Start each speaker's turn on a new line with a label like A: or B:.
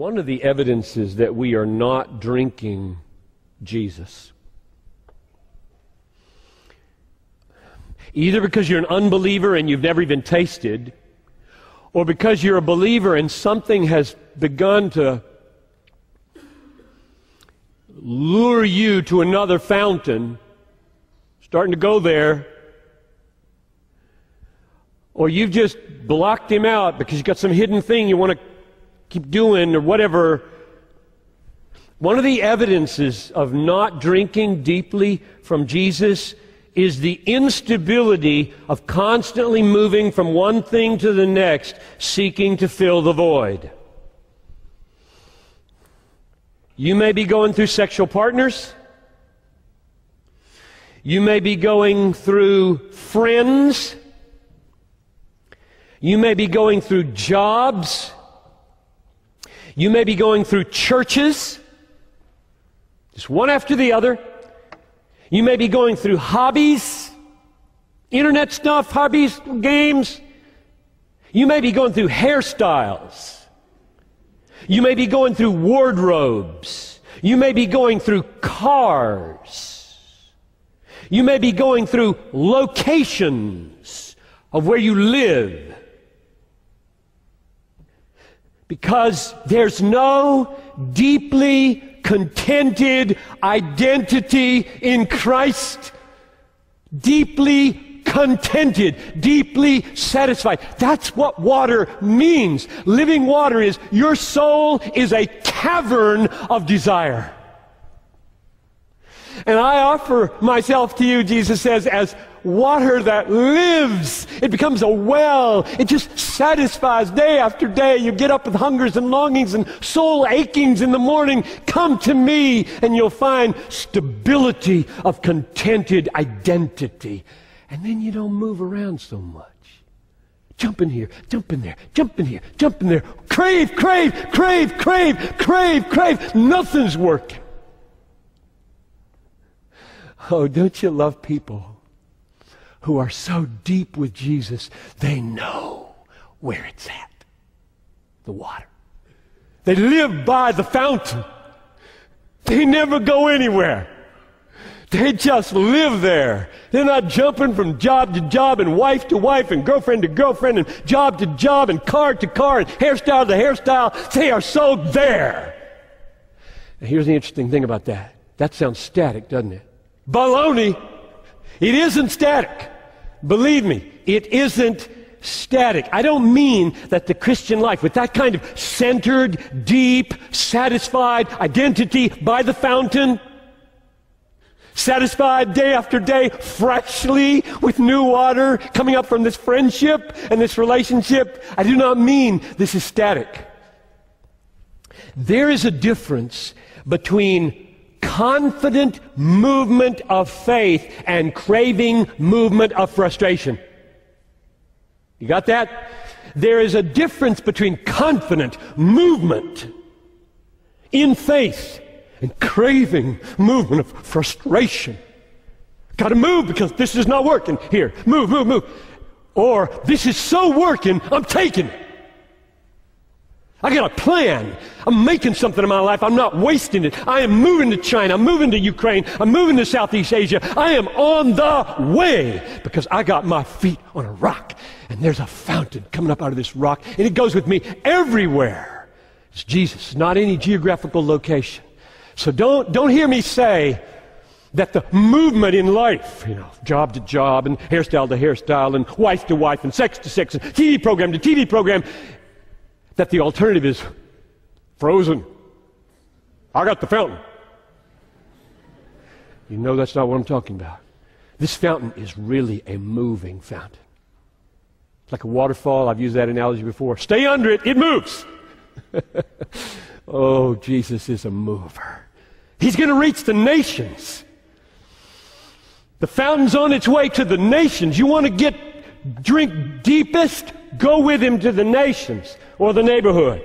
A: One of the evidences that we are not drinking Jesus, either because you're an unbeliever and you've never even tasted, or because you're a believer and something has begun to lure you to another fountain, starting to go there, or you've just blocked him out because you've got some hidden thing you want to keep doing or whatever. One of the evidences of not drinking deeply from Jesus is the instability of constantly moving from one thing to the next, seeking to fill the void. You may be going through sexual partners. You may be going through friends. You may be going through jobs. You may be going through churches, just one after the other. You may be going through hobbies, internet stuff, hobbies, games. You may be going through hairstyles. You may be going through wardrobes. You may be going through cars. You may be going through locations of where you live. Because there's no deeply contented identity in Christ. Deeply contented, deeply satisfied. That's what water means. Living water is, your soul is a cavern of desire. And I offer myself to you, Jesus says, as water that lives. It becomes a well. It just satisfies day after day. You get up with hungers and longings and soul achings in the morning. Come to me and you'll find stability of contented identity. And then you don't move around so much. Jump in here, jump in there, jump in here, jump in there. Crave, crave, crave, crave, crave, crave. Nothing's working. Oh, don't you love people who are so deep with Jesus, they know where it's at, the water. They live by the fountain. They never go anywhere. They just live there. They're not jumping from job to job and wife to wife and girlfriend to girlfriend and job to job and car to car and hairstyle to hairstyle. They are so there. Now, here's the interesting thing about that. That sounds static, doesn't it? Baloney. It isn't static. Believe me, it isn't static. I don't mean that the Christian life, with that kind of centered, deep, satisfied identity by the fountain, satisfied day after day, freshly with new water coming up from this friendship and this relationship, I do not mean this is static. There is a difference between confident movement of faith and craving movement of frustration. You got that? There is a difference between confident movement in faith and craving movement of frustration. Got to move because this is not working. Here, move, move, move. Or this is so working, I'm taking it. I got a plan. I'm making something in my life. I'm not wasting it. I am moving to China. I'm moving to Ukraine. I'm moving to Southeast Asia. I am on the way because I got my feet on a rock. And there's a fountain coming up out of this rock. And it goes with me everywhere. It's Jesus, not any geographical location. So don't hear me say that the movement in life, job to job and hairstyle to hairstyle and wife to wife and sex to sex and TV program to TV program, that the alternative is frozen. I got the fountain. You know that's not what I'm talking about. This fountain is really a moving fountain. It's like a waterfall. I've used that analogy before. Stay under it, it moves. Oh, Jesus is a mover. He's going to reach the nations. The fountain's on its way to the nations. You want to drink deepest? Go with him to the nations or the neighborhood.